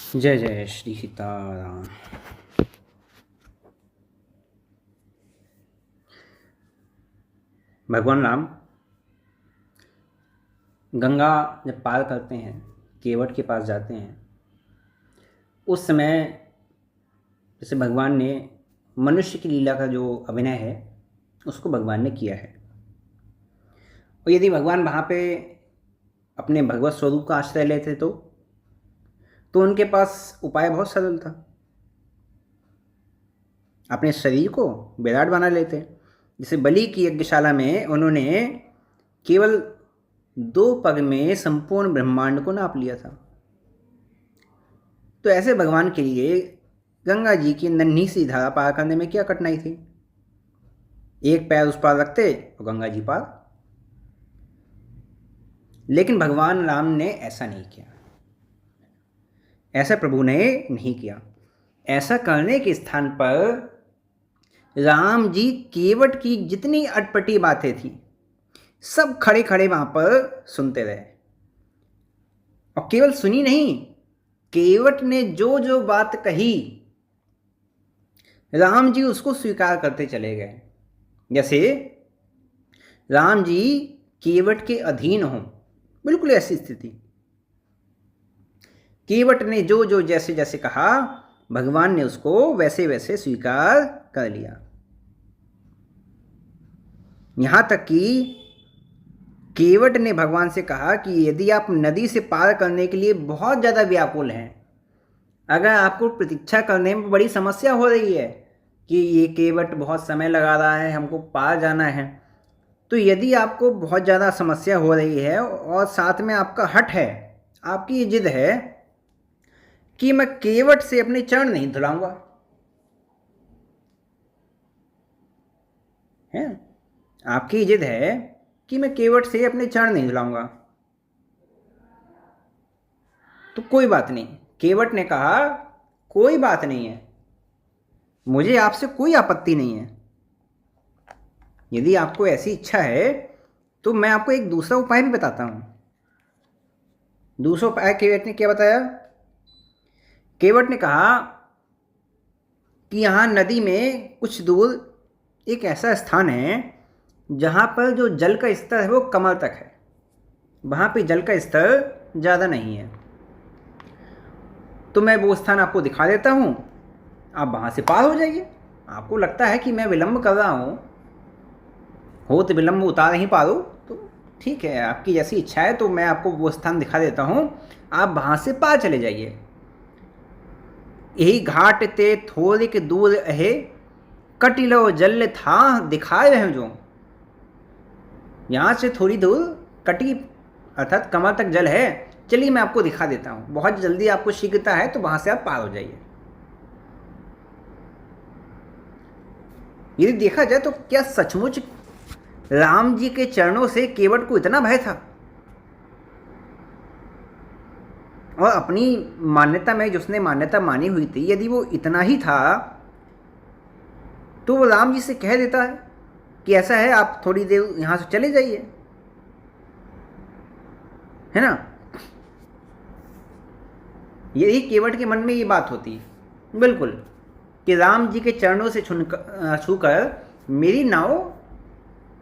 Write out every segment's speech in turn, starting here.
जय जय श्री सीताराम। भगवान राम गंगा जब पार करते हैं, केवट के पास जाते हैं, उस समय जैसे भगवान ने मनुष्य की लीला का जो अभिनय है उसको भगवान ने किया है। और यदि भगवान वहाँ पे अपने भगवत स्वरूप का आश्रय लेते तो उनके पास उपाय बहुत सरल था। अपने शरीर को विराट बना लेते। जैसे बलि की यज्ञशाला में उन्होंने केवल 2 पग में संपूर्ण ब्रह्मांड को नाप लिया था। तो ऐसे भगवान के लिए गंगा जी की नन्ही सी धारा पार करने में क्या कठिनाई थी। एक पैर उस पार रखते तो गंगा जी पार। लेकिन भगवान राम ने ऐसा नहीं किया, ऐसा प्रभु ने नहीं किया। ऐसा करने के स्थान पर राम जी केवट की जितनी अटपटी बातें थी सब खड़े खड़े वहां पर सुनते रहे। और केवल सुनी नहीं, केवट ने जो जो बात कही राम जी उसको स्वीकार करते चले गए। जैसे राम जी केवट के अधीन हों, बिल्कुल ऐसी स्थिति। केवट ने जो जो जैसे जैसे कहा भगवान ने उसको वैसे वैसे स्वीकार कर लिया। यहां तक कि केवट ने भगवान से कहा कि यदि आप नदी से पार करने के लिए बहुत ज़्यादा व्याकुल हैं, अगर आपको प्रतीक्षा करने में बड़ी समस्या हो रही है कि ये केवट बहुत समय लगा रहा है, हमको पार जाना है, तो यदि आपको बहुत ज़्यादा समस्या हो रही है और साथ में आपका हठ है, आपकी ये जिद है कि मैं केवट से अपने चरण नहीं धुलाऊंगा, है, आपकी जिद है कि मैं केवट से अपने चरण नहीं धुलाऊंगा, तो कोई बात नहीं। केवट ने कहा कोई बात नहीं है, मुझे आपसे कोई आपत्ति नहीं है। यदि आपको ऐसी इच्छा है तो मैं आपको एक दूसरा उपाय भी बताता हूं। दूसरा उपाय केवट ने क्या बताया? केवट ने कहा कि यहाँ नदी में कुछ दूर एक ऐसा स्थान है जहाँ पर जो जल का स्तर है वो कमर तक है, वहाँ पे जल का स्तर ज़्यादा नहीं है, तो मैं वो स्थान आपको दिखा देता हूँ, आप वहाँ से पार हो जाइए। आपको लगता है कि मैं विलम्ब कर रहा हूँ, हो तो विलम्ब उतार नहीं पा लो, तो ठीक है, आपकी जैसी इच्छा है, तो मैं आपको वो स्थान दिखा देता हूँ, आप वहाँ से पार चले जाइए। यही घाट ते थोड़े के दूर है, कटिलो जल था दिखाए हैं जो। यहाँ से थोड़ी दूर कटी अर्थात कमर तक जल है, चलिए मैं आपको दिखा देता हूँ, बहुत जल्दी आपको शीघ्रता है तो वहाँ से आप पार हो जाइए। यदि देखा जाए तो क्या सचमुच राम जी के चरणों से केवट को इतना भय था? और अपनी मान्यता में जिसने मान्यता मानी हुई थी, यदि वो इतना ही था तो वो राम जी से कह देता है कि ऐसा है, आप थोड़ी देर यहाँ से चले जाइए, है ना। यही केवट के मन में ये बात होती बिल्कुल कि राम जी के चरणों से छूकर मेरी नाव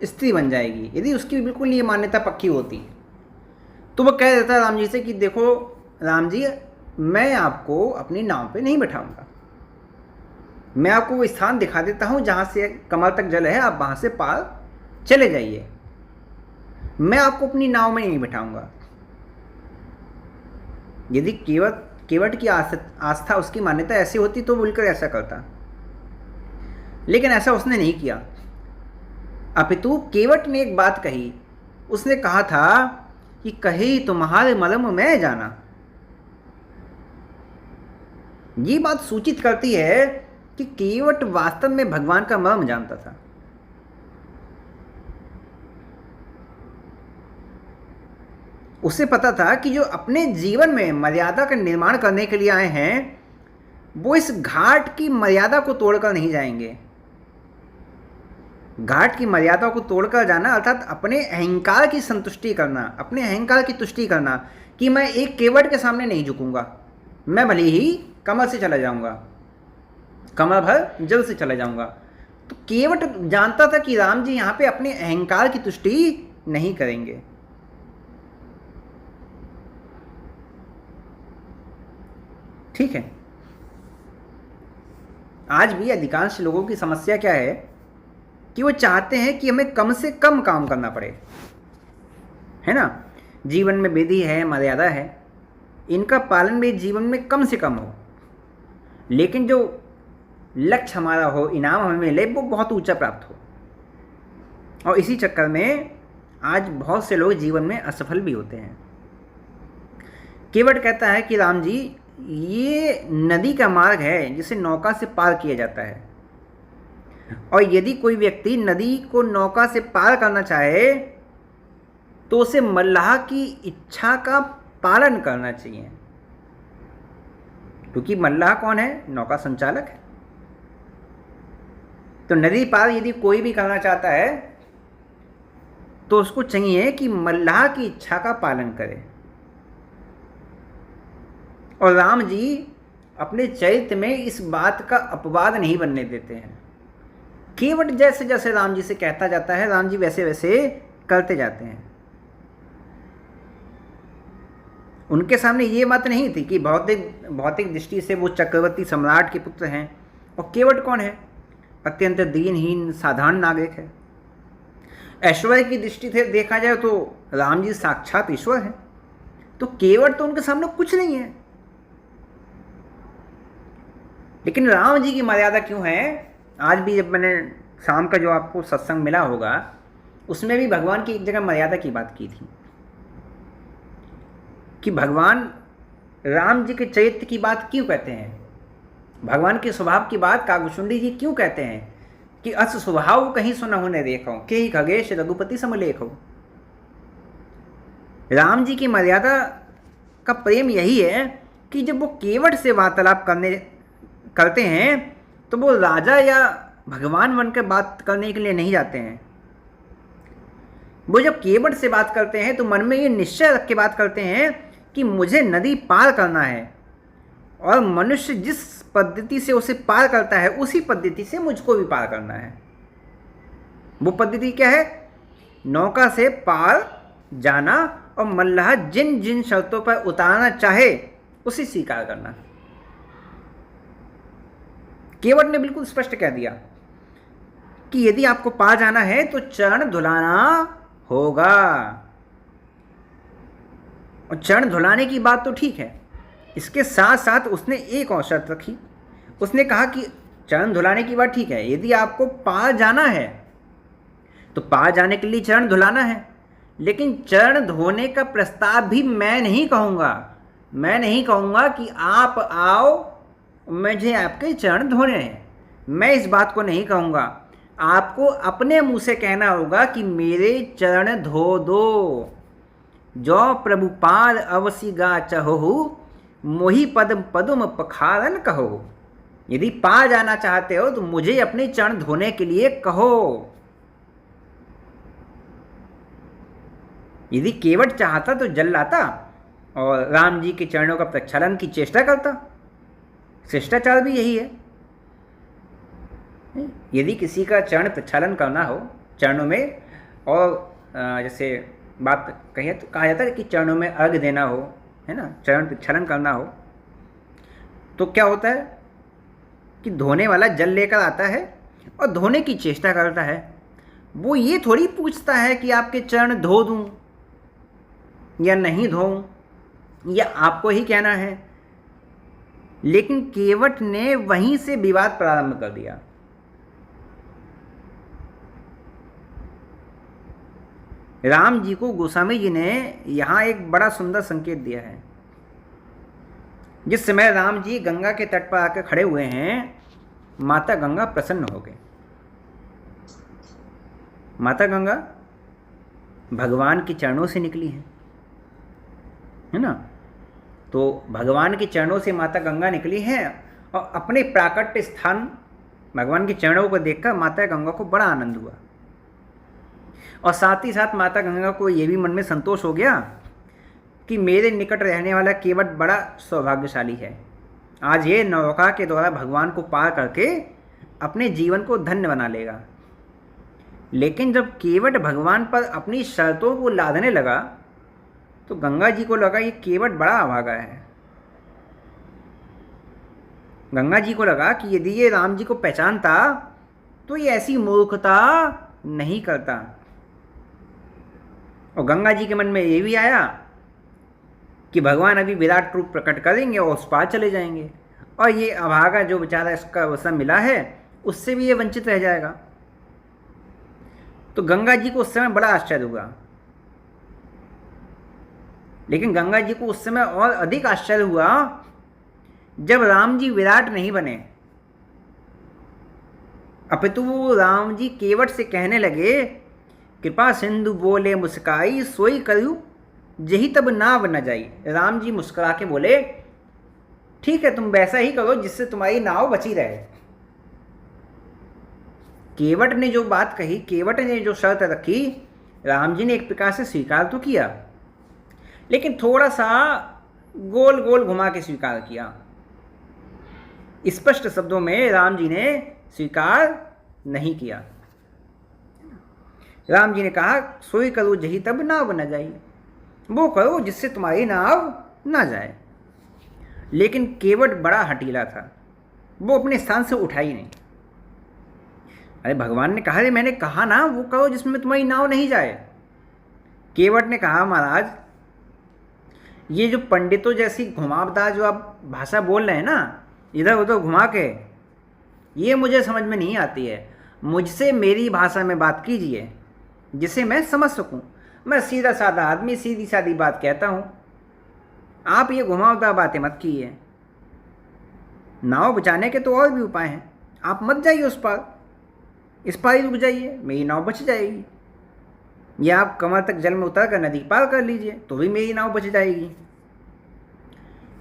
स्त्री बन जाएगी। यदि उसकी बिल्कुल ये मान्यता पक्की होती तो वो कह देता राम जी से कि देखो राम जी, मैं आपको अपनी नाव पे नहीं बैठाऊंगा, मैं आपको वो स्थान दिखा देता हूँ जहाँ से कमर तक जल है, आप वहाँ से पार चले जाइए, मैं आपको अपनी नाव में नहीं बैठाऊंगा। यदि केवट की आस्था, उसकी मान्यता ऐसी होती तो बोलकर ऐसा करता, लेकिन ऐसा उसने नहीं किया। अपितु केवट ने एक बात कही, उसने कहा था कि कहे तुम्हारे मर्म मैं जाना। ये बात सूचित करती है कि केवट वास्तव में भगवान का मर्म जानता था। उसे पता था कि जो अपने जीवन में मर्यादा का निर्माण करने के लिए आए हैं, वो इस घाट की मर्यादा को तोड़कर नहीं जाएंगे। घाट की मर्यादा को तोड़कर जाना अर्थात अपने अहंकार की संतुष्टि करना, अपने अहंकार की तुष्टि करना कि मैं एक केवट के सामने नहीं झुकूंगा, मैं भले ही कमल से चला जाऊंगा, कमल भर जल से चला जाऊंगा। तो केवट जानता था कि राम जी यहाँ पे अपने अहंकार की तुष्टि नहीं करेंगे। ठीक है, आज भी अधिकांश लोगों की समस्या क्या है कि वो चाहते हैं कि हमें कम से कम काम करना पड़े, है ना। जीवन में विधि है, मर्यादा है, इनका पालन भी जीवन में कम से कम हो, लेकिन जो लक्ष्य हमारा हो, इनाम हमें मिले, वो बहुत ऊंचा प्राप्त हो। और इसी चक्कर में आज बहुत से लोग जीवन में असफल भी होते हैं। केवट कहता है कि राम जी, ये नदी का मार्ग है जिसे नौका से पार किया जाता है, और यदि कोई व्यक्ति नदी को नौका से पार करना चाहे तो उसे मल्लाह की इच्छा का पालन करना चाहिए, क्योंकि मल्लाह कौन है? नौका संचालक है। तो नदी पार यदि कोई भी करना चाहता है तो उसको चाहिए कि मल्लाह की इच्छा का पालन करे। और राम जी अपने चरित्र में इस बात का अपवाद नहीं बनने देते हैं। केवट जैसे जैसे राम जी से कहता जाता है, राम जी वैसे वैसे करते जाते हैं। उनके सामने ये बात नहीं थी कि भौतिक दृष्टि से वो चक्रवर्ती सम्राट के पुत्र हैं, और केवट कौन है? अत्यंत दीनहीन साधारण नागरिक है। ऐश्वर्य की दृष्टि से देखा जाए तो राम जी साक्षात ईश्वर हैं। तो केवट तो उनके सामने कुछ नहीं है। लेकिन राम जी की मर्यादा क्यों है? आज भी जब मैंने शाम का जो आपको सत्संग मिला होगा, उसमें भी भगवान की एक जगह मर्यादा की बात की थी कि भगवान राम जी के चरित्र की बात क्यों कहते हैं, भगवान के स्वभाव की बात कागभूषुंडी जी क्यों कहते हैं कि अस स्वभाव कहीं सुना होने देखो, के ही खगेश रघुपति समलेखो। राम जी की मर्यादा का प्रेम यही है कि जब वो केवट से वार्तालाप करते हैं तो वो राजा या भगवान बनकर बात करने के लिए नहीं जाते हैं। वो जब केवट से बात करते हैं तो मन में ये निश्चय रख के बात करते हैं कि मुझे नदी पार करना है, और मनुष्य जिस पद्धति से उसे पार करता है उसी पद्धति से मुझको भी पार करना है। वो पद्धति क्या है? नौका से पार जाना, और मल्लाह जिन जिन शर्तों पर उतारना चाहे उसे स्वीकार करना। केवट ने बिल्कुल स्पष्ट कह दिया कि यदि आपको पार जाना है तो चरण धुलाना होगा। और चरण धुलाने की बात तो ठीक है, इसके साथ साथ उसने एक और शर्त रखी। उसने कहा कि चरण धुलाने की बात ठीक है, यदि आपको पार जाना है तो पार जाने के लिए चरण धुलाना है, लेकिन चरण धोने का प्रस्ताव भी मैं नहीं कहूँगा। मैं नहीं कहूँगा कि आप आओ मुझे आपके चरण धोने हैं, मैं इस बात को नहीं कहूँगा। आपको अपने मुंह से कहना होगा कि मेरे चरण धो दो, जो प्रभु पाद अवसि गा चहो, मोहि पदम पदुम पखारन कहो। यदि पार जाना चाहते हो तो मुझे अपने चरण धोने के लिए कहो। यदि केवट चाहता तो जल लाता और राम जी के चरणों का प्रक्षालन की चेष्टा करता। शिष्टाचार भी यही है। यदि किसी का चरण प्रक्षालन करना हो चरणों में, और जैसे बात कही तो कहा जाता है कि चरणों में अर्घ देना हो, है ना, चरण प्रक्षालन करना हो, तो क्या होता है कि धोने वाला जल लेकर आता है और धोने की चेष्टा करता है। वो ये थोड़ी पूछता है कि आपके चरण धो दूं या नहीं धोऊं, या आपको ही कहना है। लेकिन केवट ने वहीं से विवाद प्रारंभ कर दिया। राम जी को गोस्वामी जी ने यहाँ एक बड़ा सुंदर संकेत दिया है। जिस समय राम जी गंगा के तट पर आकर खड़े हुए हैं, माता गंगा प्रसन्न हो गई। माता गंगा भगवान के चरणों से निकली है ना। तो भगवान के चरणों से माता गंगा निकली है, और अपने प्राकट्य स्थान भगवान के चरणों को देखकर माता गंगा को बड़ा आनंद हुआ। और साथ ही साथ माता गंगा को ये भी मन में संतोष हो गया कि मेरे निकट रहने वाला केवट बड़ा सौभाग्यशाली है। आज ये नौका के द्वारा भगवान को पार करके अपने जीवन को धन्य बना लेगा। लेकिन जब केवट भगवान पर अपनी शर्तों को लादने लगा तो गंगा जी को लगा ये केवट बड़ा अभागा है। गंगा जी को लगा कि यदि ये राम जी को पहचानता तो ये ऐसी मूर्खता नहीं करता। और गंगा जी के मन में ये भी आया कि भगवान अभी विराट रूप प्रकट करेंगे और उस पार चले जाएंगे, और ये अभागा जो बेचारा इसका अवसर मिला है उससे भी ये वंचित रह जाएगा। तो गंगा जी को उस समय बड़ा आश्चर्य हुआ। लेकिन गंगा जी को उस समय और अधिक आश्चर्य हुआ जब राम जी विराट नहीं बने, अपितु राम जी केवट से कहने लगे, कृपा सिंधु बोले मुस्काई सोई करू जही तब नाव न जाई। राम जी मुस्कुरा के बोले, ठीक है, तुम वैसा ही करो जिससे तुम्हारी नाव बची रहे। केवट ने जो बात कही, केवट ने जो शर्त रखी, राम जी ने एक प्रकार से स्वीकार तो किया, लेकिन थोड़ा सा गोल गोल घुमा के स्वीकार किया। स्पष्ट शब्दों में राम जी ने स्वीकार नहीं किया। राम जी ने कहा, सोई करो जही तब नाव न जाई, वो करो जिससे तुम्हारी नाव ना जाए। लेकिन केवट बड़ा हठीला था, वो अपने स्थान से उठा ही नहीं। अरे भगवान ने कहा, मैंने कहा ना वो करो जिसमें तुम्हारी नाव नहीं जाए। केवट ने कहा, महाराज ये जो पंडितों जैसी घुमावदार जो आप भाषा बोल रहे हैं ना, इधर उधर घुमा के, ये मुझे समझ में नहीं आती है। मुझसे मेरी भाषा में बात कीजिए जिसे मैं समझ सकूं। मैं सीधा साधा आदमी सीधी सादी बात कहता हूं, आप ये घुमावदार बातें मत कीजिए। नाव बचाने के तो और भी उपाय हैं, आप मत जाइए उस पार, इस पार ही रुक जाइए, मेरी नाव बच जाएगी। या आप कमर तक जल में उतर कर नदी पार कर लीजिए तो भी मेरी नाव बच जाएगी।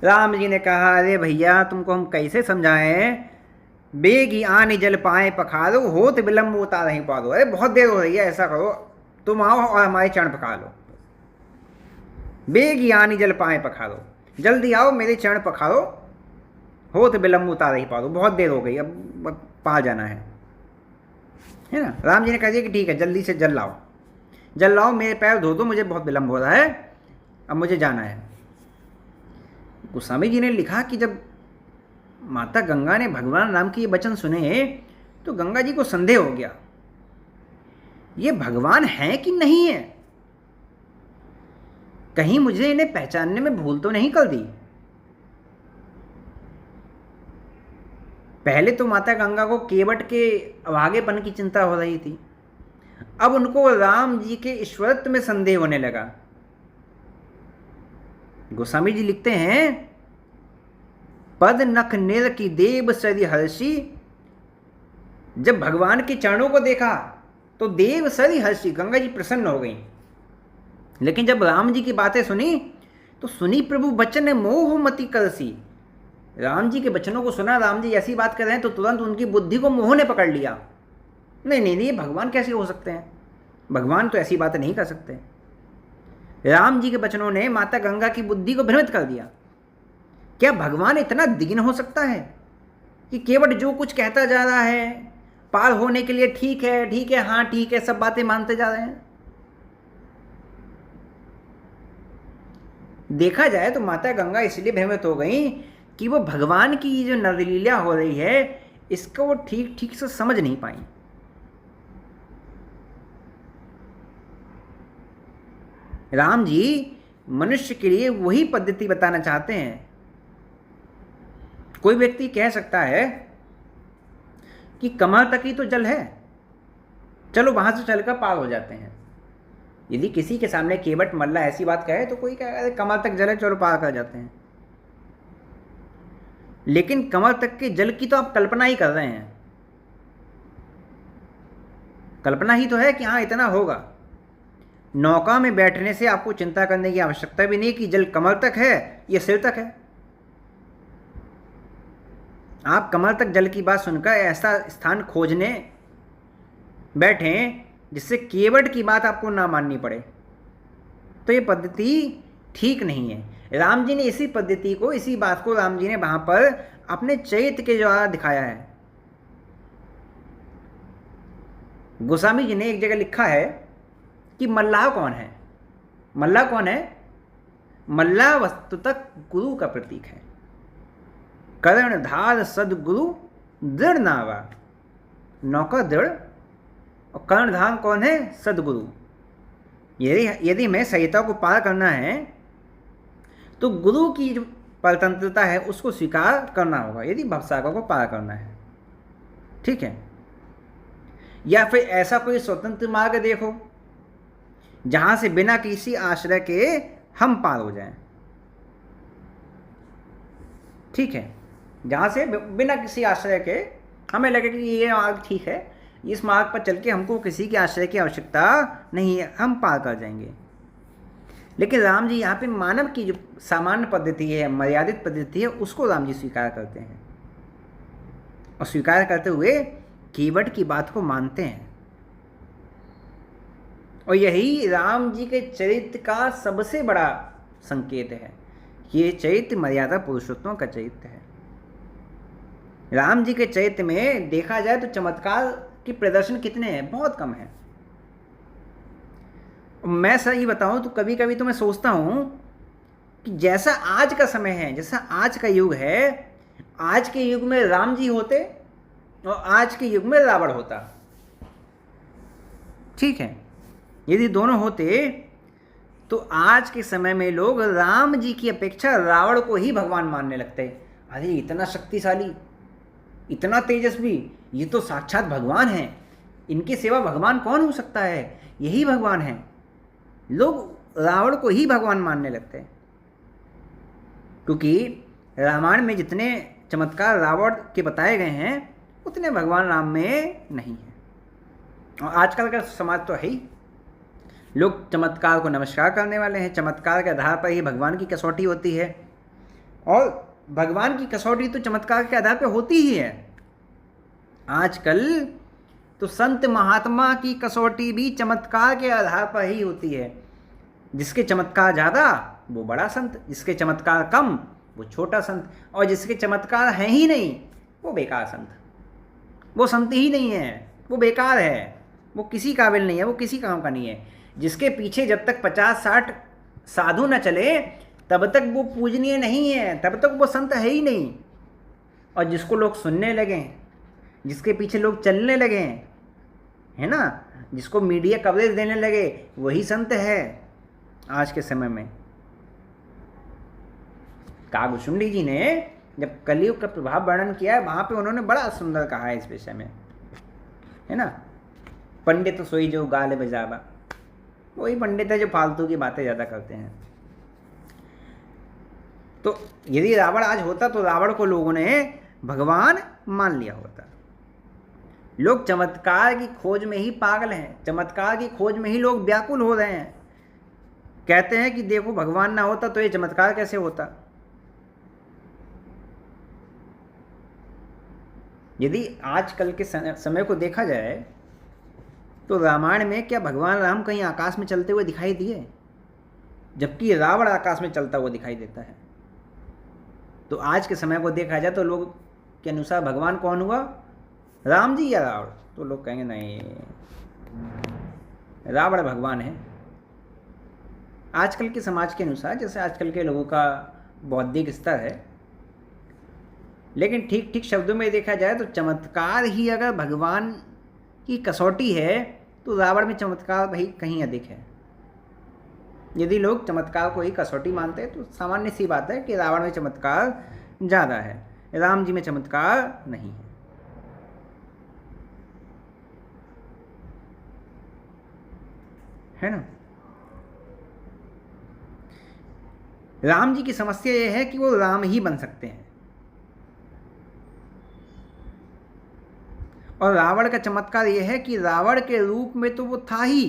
राम जी ने कहा, अरे भैया तुमको हम कैसे समझाएं, बेगी आने जल पाए पखारो, होत विलम्ब उतार नहीं पारो। अरे बहुत देर हो रही है, ऐसा करो तुम आओ और हमारे चरण पखा लो। बेगी आनी जल पाए पखारो, जल्दी आओ मेरे चरण पखारो, होत विलम्ब उतार नहीं पारो, बहुत देर हो गई, अब पार जाना है ना। राम जी ने कह दिया कि ठीक है, जल्दी से जल लाओ, मेरे पैर धो दो, मुझे बहुत विलम्ब हो रहा है, अब मुझे जाना है। गोस्वामी जी ने लिखा कि जब माता गंगा ने भगवान राम के ये वचन सुने तो गंगा जी को संदेह हो गया, ये भगवान हैं कि नहीं है, कहीं मुझे इन्हें पहचानने में भूल तो नहीं कर दी। पहले तो माता गंगा को केवट के अभागेपन की चिंता हो रही थी, अब उनको राम जी के ईश्वरत्व में संदेह होने लगा। गोस्वामी जी लिखते हैं, पद नख नीर की देव सरि हर्षि, जब भगवान के चरणों को देखा तो देव सरि हर्षि, गंगा जी प्रसन्न हो गई। लेकिन जब राम जी की बातें सुनी तो सुनी प्रभु वचन मोह मति करसी, राम जी के वचनों को सुना, राम जी ऐसी बात कर रहे हैं तो तुरंत उनकी बुद्धि को मोह ने पकड़ लिया। नहीं, ये भगवान कैसे हो सकते हैं, भगवान तो ऐसी बातें नहीं कर सकते। राम जी के वचनों ने माता गंगा की बुद्धि को भ्रमित कर दिया। क्या भगवान इतना दीन हो सकता है कि केवट जो कुछ कहता जा रहा है पार होने के लिए, ठीक है, हाँ ठीक है, सब बातें मानते जा रहे हैं। देखा जाए तो माता गंगा इसलिए भ्रमित हो गई कि वो भगवान की जो नरलीला हो रही है इसको वो ठीक से समझ नहीं पाई। राम जी मनुष्य के लिए वही पद्धति बताना चाहते हैं। कोई व्यक्ति कह सकता है कि कमर तक ही तो जल है, चलो वहां से चलकर पार हो जाते हैं। यदि किसी के सामने केवट मल्ला ऐसी बात कहे तो कोई कहे कमर तक जल है, चलो पार कर जाते हैं। लेकिन कमर तक के जल की तो आप कल्पना ही कर रहे हैं, कल्पना ही तो है कि हाँ इतना होगा। नौका में बैठने से आपको चिंता करने की आवश्यकता भी नहीं कि जल कमर तक है या सिर तक है। आप कमर तक जल की बात सुनकर ऐसा स्थान खोजने बैठें जिससे केवट की बात आपको ना माननी पड़े, तो ये पद्धति ठीक नहीं है। राम जी ने इसी पद्धति को, इसी बात को राम जी ने वहाँ पर अपने चरित्र के द्वारा दिखाया है। गोस्वामी जी ने एक जगह लिखा है कि मल्लाह कौन है। मल्लाह कौन है? मल्लाह वस्तुतः गुरु का प्रतीक है। कर्णधार सदगुरु दृढ़ नावा, नौका दृढ़, और कर्णधार कौन है? सदगुरु। यदि हमें सहिता को पार करना है तो गुरु की जो परतंत्रता है उसको स्वीकार करना होगा, यदि भवसागर को पार करना है। ठीक है। या फिर ऐसा कोई स्वतंत्र मार्ग देखो जहां से बिना किसी आश्रय के हम पार हो जाएं। ठीक है, जहां से बिना किसी आश्रय के हमें लगे कि ये मार्ग ठीक है, इस मार्ग पर चल के हमको किसी के आश्रय की आवश्यकता नहीं है, हम पार कर जाएंगे। लेकिन राम जी यहाँ पे मानव की जो सामान्य पद्धति है, मर्यादित पद्धति है, उसको राम जी स्वीकार करते हैं, और स्वीकार करते हुए कीवट की बात को मानते हैं। और यही राम जी के चरित्र का सबसे बड़ा संकेत है। ये चरित्र मर्यादा पुरुषोत्तम का चरित्र है। राम जी के चरित्र में देखा जाए तो चमत्कार के प्रदर्शन कितने हैं? बहुत कम है। मैं सही बताऊं तो कभी कभी तो मैं सोचता हूं कि जैसा आज का समय है, जैसा आज का युग है, आज के युग में राम जी होते और आज के युग में रावण होता। ठीक है, यदि दोनों होते तो आज के समय में लोग राम जी की अपेक्षा रावण को ही भगवान मानने लगते। अरे इतना शक्तिशाली, इतना तेजस्वी, ये तो साक्षात भगवान है, इनकी सेवा भगवान कौन हो सकता है? यही भगवान है। लोग रावण को ही भगवान मानने लगते हैं, क्योंकि रामायण में जितने चमत्कार रावण के बताए गए हैं उतने भगवान राम में नहीं है। और आजकल का समाज तो है ही, लोग चमत्कार को नमस्कार करने वाले हैं। चमत्कार के आधार पर ही भगवान की कसौटी होती है, और भगवान की कसौटी तो चमत्कार के आधार पर होती ही है। आजकल तो संत महात्मा की कसौटी भी चमत्कार के आधार पर ही होती है। जिसके चमत्कार ज़्यादा वो बड़ा संत, जिसके चमत्कार कम वो छोटा संत, और जिसके चमत्कार हैं ही नहीं वो बेकार संत। वो संत ही नहीं है, वो बेकार है, वो किसी काबिल नहीं है, वो किसी काम का नहीं है। जिसके पीछे जब तक 50-60 साधु न चले तब तक वो पूजनीय नहीं है, तब तक वो संत है ही नहीं। और जिसको लोग सुनने लगे, जिसके पीछे लोग चलने लगे, है ना, जिसको मीडिया कवरेज देने लगे, वही संत है आज के समय में। कागभूषुंडी जी ने जब कलयुग का प्रभाव वर्णन किया है वहाँ पे उन्होंने बड़ा सुंदर कहा है इस विषय में, है ना। पंडित सोई जो गाल बजावा, वही पंडित है जो फालतू की बातें ज़्यादा करते हैं। तो यदि रावण आज होता तो रावण को लोगों ने भगवान मान लिया होता। लोग चमत्कार की खोज में ही पागल हैं, चमत्कार की खोज में ही लोग व्याकुल हो रहे हैं। कहते हैं कि देखो भगवान ना होता तो ये चमत्कार कैसे होता। यदि आजकल के समय को देखा जाए तो रामायण में क्या भगवान राम कहीं आकाश में चलते हुए दिखाई दिए? जबकि रावण आकाश में चलता हुआ दिखाई देता है। तो आज के समय को देखा जाए तो लोग के अनुसार भगवान कौन हुआ, राम जी या रावण? तो लोग कहेंगे नहीं, रावण भगवान है। आजकल के समाज के अनुसार, जैसे आजकल के लोगों का बौद्धिक स्तर है। लेकिन ठीक ठीक शब्दों में देखा जाए तो चमत्कार ही अगर भगवान की कसौटी है तो रावण में चमत्कार भाई कहीं अधिक है। यदि लोग चमत्कार को ही कसौटी मानते हैं तो सामान्य सी बात है कि रावण में चमत्कार ज़्यादा है, राम जी में चमत्कार नहीं है ना। राम जी की समस्या यह है कि वो राम ही बन सकते हैं, और रावण का चमत्कार यह है कि रावण के रूप में तो वो था ही,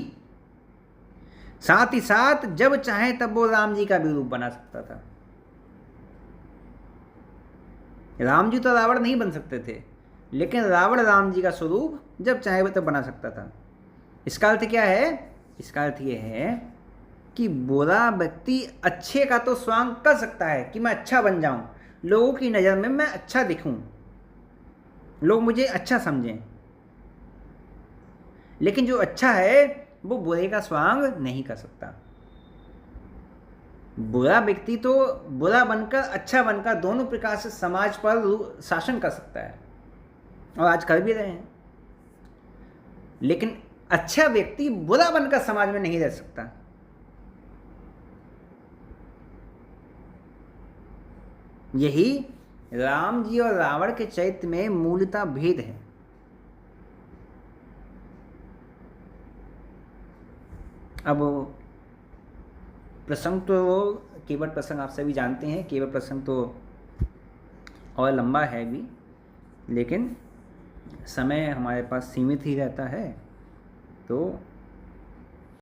साथ ही साथ जब चाहे तब वो राम जी का भी रूप बना सकता था। राम जी तो रावण नहीं बन सकते थे, लेकिन रावण राम जी का स्वरूप जब चाहे तब बना सकता था। इसका अर्थ क्या है? इसका अर्थ ये है कि बुरा व्यक्ति अच्छे का तो स्वांग कर सकता है कि मैं अच्छा बन जाऊं, लोगों की नज़र में मैं अच्छा दिखूं, लोग मुझे अच्छा समझें, लेकिन जो अच्छा है वो बुरे का स्वांग नहीं कर सकता। बुरा व्यक्ति तो बुरा बनकर अच्छा बनकर दोनों प्रकार से समाज पर शासन कर सकता है, और आज कर भी रहे हैं, लेकिन अच्छा व्यक्ति बुरा बनकर समाज में नहीं रह सकता। यही राम जी और रावण के चरित्र में मूलतः भेद है। अब प्रसंग तो केवट प्रसंग आप सभी जानते हैं, केवट प्रसंग तो और लंबा है भी, लेकिन समय हमारे पास सीमित ही रहता है, तो